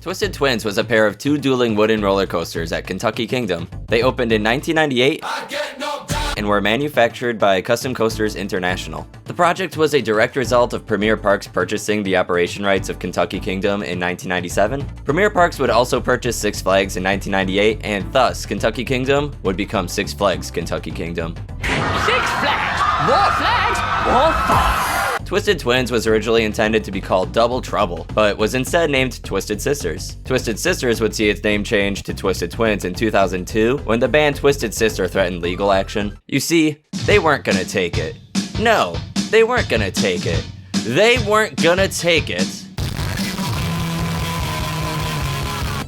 Twisted Twins was a pair of two dueling wooden roller coasters at Kentucky Kingdom. They opened in 1998 and were manufactured by Custom Coasters International. The project was a direct result of Premier Parks purchasing the operation rights of Kentucky Kingdom in 1997. Premier Parks would also purchase Six Flags in 1998, and thus Kentucky Kingdom would become Six Flags Kentucky Kingdom. Six Flags, more fun! Twisted Twins was originally intended to be called Double Trouble, but was instead named Twisted Sisters. Twisted Sisters would see its name change to Twisted Twins in 2002 when the band Twisted Sister threatened legal action. You see, they weren't gonna take it. No, they weren't gonna take it. They weren't gonna take it.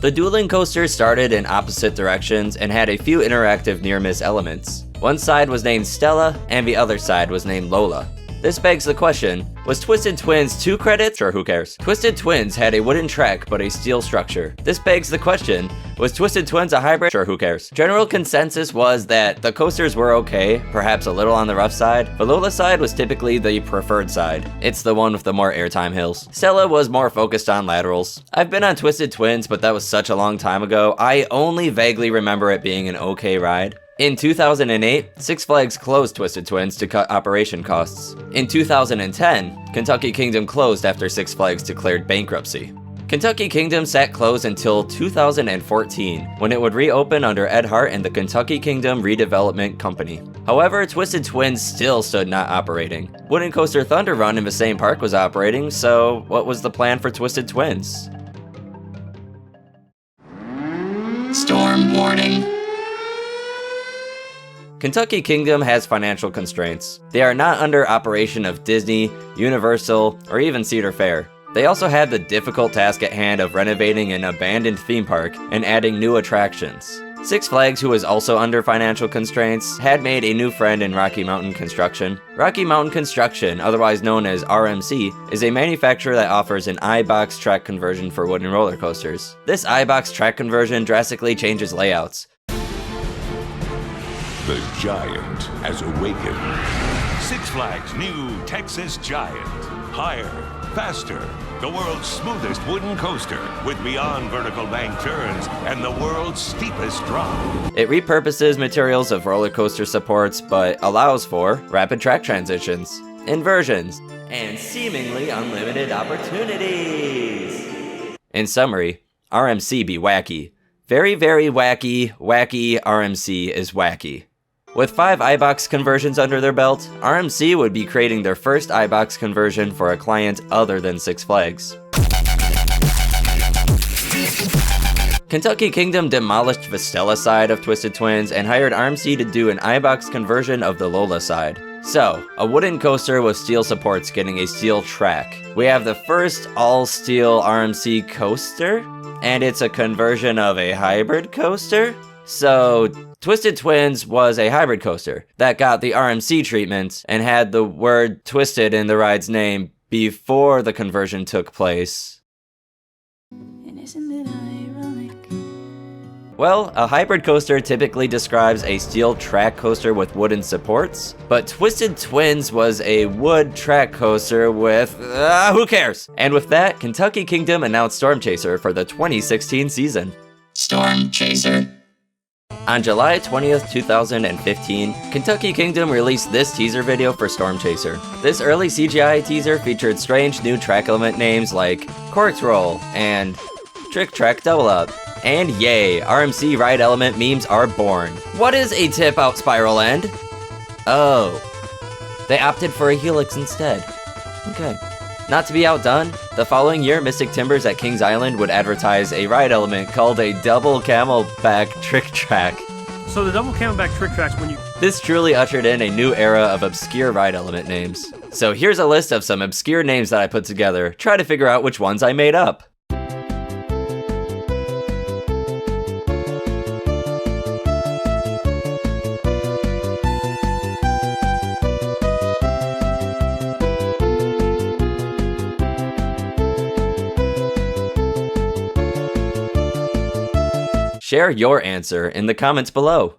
The dueling coasters started in opposite directions and had a few interactive near-miss elements. One side was named Stella, and the other side was named Lola. This begs the question, was Twisted Twins 2 credits? Sure, who cares? Twisted Twins had a wooden track but a steel structure. This begs the question, was Twisted Twins a hybrid? Sure, who cares? General consensus was that the coasters were okay, perhaps a little on the rough side. The Lola side was typically the preferred side. It's the one with the more airtime hills. Stella was more focused on laterals. I've been on Twisted Twins, but that was such a long time ago, I only vaguely remember it being an okay ride. In 2008, Six Flags closed Twisted Twins to cut operation costs. In 2010, Kentucky Kingdom closed after Six Flags declared bankruptcy. Kentucky Kingdom sat closed until 2014, when it would reopen under Ed Hart and the Kentucky Kingdom Redevelopment Company. However, Twisted Twins still stood not operating. Wooden Coaster Thunder Run in the same park was operating, so what was the plan for Twisted Twins? Storm warning. Kentucky Kingdom has financial constraints. They are not under operation of Disney, Universal, or even Cedar Fair. They also have the difficult task at hand of renovating an abandoned theme park and adding new attractions. Six Flags, who is also under financial constraints, had made a new friend in Rocky Mountain Construction. Rocky Mountain Construction, otherwise known as RMC, is a manufacturer that offers an I-box track conversion for wooden roller coasters. This I-box track conversion drastically changes layouts. The Giant has awakened. Six Flags new Texas Giant. Higher, faster, the world's smoothest wooden coaster with beyond vertical bank turns and the world's steepest drop. It repurposes materials of roller coaster supports, but allows for rapid track transitions, inversions, and seemingly unlimited opportunities. In summary, RMC be wacky. Very, very wacky, wacky RMC is wacky. With 5 iBox conversions under their belt, RMC would be creating their first iBox conversion for a client other than Six Flags. Kentucky Kingdom demolished the Stella side of Twisted Twins and hired RMC to do an iBox conversion of the Lola side. So, a wooden coaster with steel supports getting a steel track. We have the first all-steel RMC coaster, and it's a conversion of a hybrid coaster? So, Twisted Twins was a hybrid coaster that got the RMC treatment and had the word twisted in the ride's name before the conversion took place. And isn't it ironic? Well, a hybrid coaster typically describes a steel track coaster with wooden supports, but Twisted Twins was a wood track coaster with, who cares? And with that, Kentucky Kingdom announced Storm Chaser for the 2016 season. Storm Chaser. On July 20th, 2015, Kentucky Kingdom released this teaser video for Storm Chaser. This early CGI teaser featured strange new track element names like Corks Roll and Trick Track Double Up. And yay, RMC ride element memes are born. What is a tip out spiral end? Oh, they opted for a helix instead. Okay. Not to be outdone, the following year, Mystic Timbers at Kings Island would advertise a ride element called a double camelback trick track. So the double camelback trick tracks when you... This truly ushered in a new era of obscure ride element names. So here's a list of some obscure names that I put together. Try to figure out which ones I made up. Share your answer in the comments below.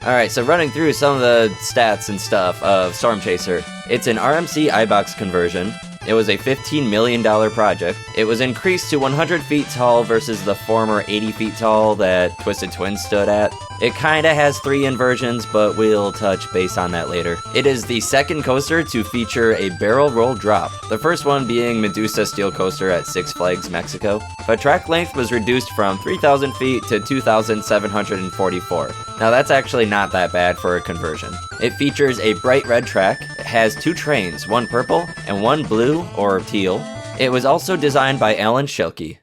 Alright, so running through some of the stats and stuff of Storm Chaser. It's an RMC iBox conversion. It was a $15 million project. It was increased to 100 feet tall versus the former 80 feet tall that Twisted Twins stood at. It kinda has 3 inversions, but we'll touch base on that later. It is the second coaster to feature a barrel roll drop, the first one being Medusa Steel Coaster at Six Flags Mexico. But track length was reduced from 3,000 feet to 2,744. Now that's actually not that bad for a conversion. It features a bright red track, it has 2 trains, one purple and one blue or teal. It was also designed by Alan Schilke.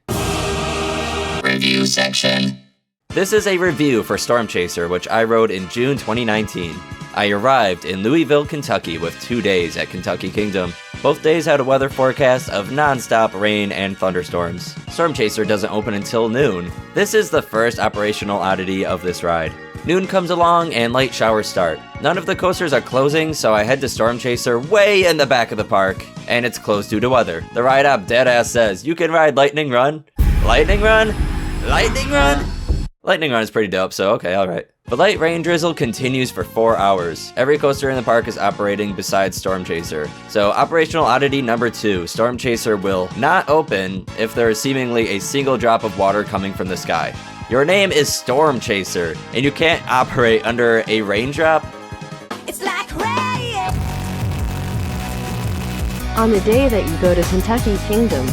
Review section. This is a review for Storm Chaser, which I wrote in June 2019. I arrived in Louisville, Kentucky with 2 days at Kentucky Kingdom. Both days had a weather forecast of non-stop rain and thunderstorms. Storm Chaser doesn't open until noon. This is the first operational oddity of this ride. Noon comes along and light showers start. None of the coasters are closing, so I head to Storm Chaser way in the back of the park, and it's closed due to weather. The ride op deadass says, "You can ride Lightning Run." Lightning Run? Lightning Run? Lightning Run is pretty dope, so okay, alright. The light rain drizzle continues for 4 hours. Every coaster in the park is operating besides Storm Chaser. So operational oddity number 2, Storm Chaser will not open if there is seemingly a single drop of water coming from the sky. Your name is Storm Chaser, and you can't operate under a raindrop? It's like rain. On the day that you go to Kentucky Kingdom,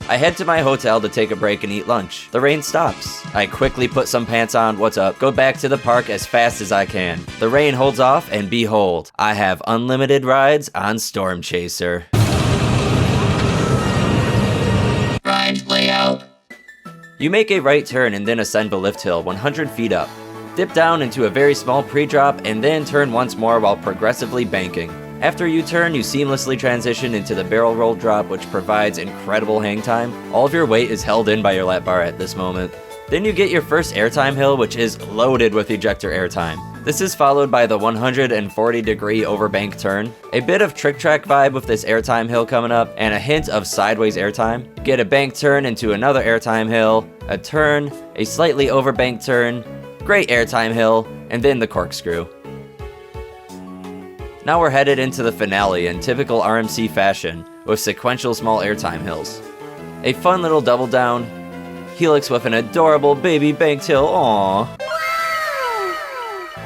I head to my hotel to take a break and eat lunch. The rain stops. I quickly put some pants on, what's up, go back to the park as fast as I can. The rain holds off, and behold, I have unlimited rides on Storm Chaser. Ride layout. You make a right turn and then ascend the lift hill 100 feet up. Dip down into a very small pre-drop and then turn once more while progressively banking. After you turn, you seamlessly transition into the barrel roll drop, which provides incredible hang time. All of your weight is held in by your lap bar at this moment. Then you get your first airtime hill, which is loaded with ejector airtime. This is followed by the 140-degree overbank turn. A bit of trick track vibe with this airtime hill coming up, and a hint of sideways airtime. Get a bank turn into another airtime hill, a turn, a slightly overbank turn, great airtime hill, and then the corkscrew. Now we're headed into the finale in typical RMC fashion, with sequential small airtime hills. A fun little double down, helix with an adorable baby banked hill, aww.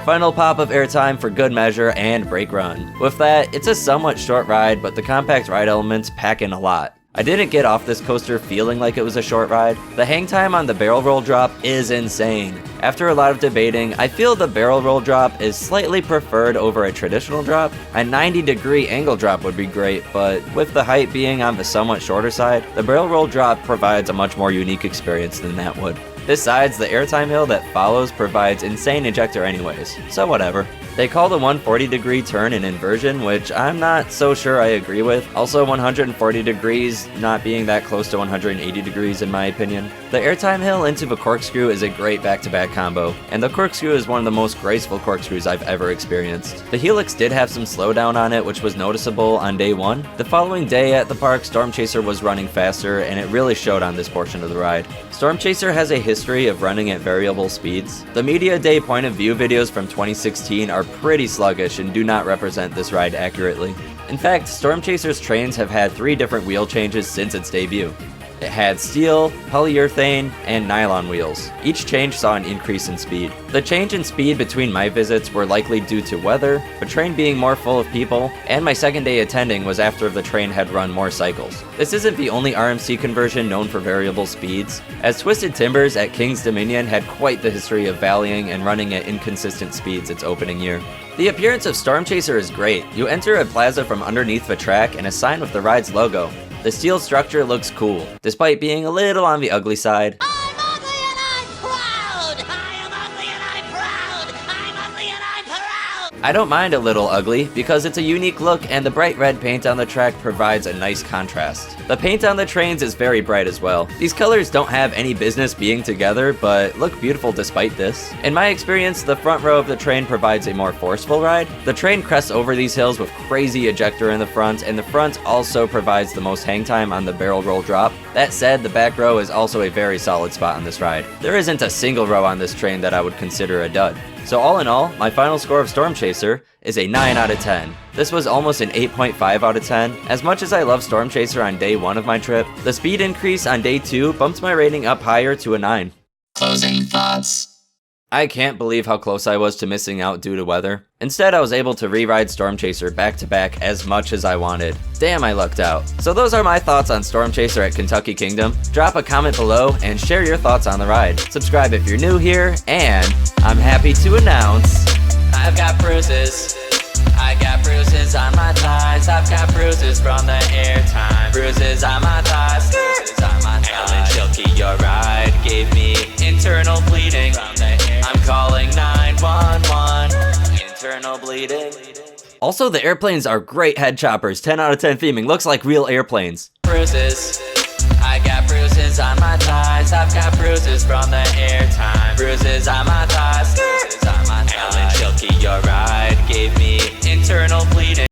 Final pop of airtime for good measure and brake run. With that, it's a somewhat short ride, but the compact ride elements pack in a lot. I didn't get off this coaster feeling like it was a short ride. The hang time on the barrel roll drop is insane. After a lot of debating, I feel the barrel roll drop is slightly preferred over a traditional drop. A 90-degree angle drop would be great, but with the height being on the somewhat shorter side, the barrel roll drop provides a much more unique experience than that would. Besides, the airtime hill that follows provides insane ejector anyways, so whatever. They call the 140-degree turn an inversion, which I'm not so sure I agree with. Also, 140 degrees not being that close to 180 degrees in my opinion. The airtime hill into the corkscrew is a great back-to-back combo, and the corkscrew is one of the most graceful corkscrews I've ever experienced. The helix did have some slowdown on it, which was noticeable on day 1. The following day at the park, Storm Chaser was running faster, and it really showed on this portion of the ride. Storm Chaser has a history of running at variable speeds. The Media Day point of view videos from 2016 are pretty sluggish and do not represent this ride accurately. In fact, Storm Chaser's trains have had 3 different wheel changes since its debut. It had steel, polyurethane, and nylon wheels. Each change saw an increase in speed. The change in speed between my visits were likely due to weather, the train being more full of people, and my second day attending was after the train had run more cycles. This isn't the only RMC conversion known for variable speeds, as Twisted Timbers at King's Dominion had quite the history of valleying and running at inconsistent speeds its opening year. The appearance of Storm Chaser is great. You enter a plaza from underneath the track and a sign with the ride's logo. The steel structure looks cool, despite being a little on the ugly side. I'm ugly and I'm proud! I am ugly and I'm proud! I'm ugly and I'm proud! I don't mind a little ugly, because it's a unique look and the bright red paint on the track provides a nice contrast. The paint on the trains is very bright as well. These colors don't have any business being together, but look beautiful despite this. In my experience, the front row of the train provides a more forceful ride. The train crests over these hills with crazy ejector in the front, and the front also provides the most hang time on the barrel roll drop. That said, the back row is also a very solid spot on this ride. There isn't a single row on this train that I would consider a dud. So all in all, my final score of Storm Chaser is a 9 out of 10. This was almost an 8.5 out of 10. As much as I love Storm Chaser on day 1 of my trip, the speed increase on day 2 bumped my rating up higher to a 9. Closing thoughts. I can't believe how close I was to missing out due to weather. Instead, I was able to re-ride Storm Chaser back to back as much as I wanted. Damn, I lucked out. So those are my thoughts on Storm Chaser at Kentucky Kingdom. Drop a comment below and share your thoughts on the ride. Subscribe if you're new here, and I'm happy to announce I've got bruises. I got bruises on my thighs. I've got bruises from the airtime. Bruises on my thighs. Bruises on my thighs. Alan Chilkey, your ride gave me internal bleeding from the air. I'm calling 911. Internal bleeding. Also, the airplanes are great head choppers. 10 out of 10 theming. Looks like real airplanes. Bruises. I got bruises on my thighs. I've got bruises from the airtime. Bruises on my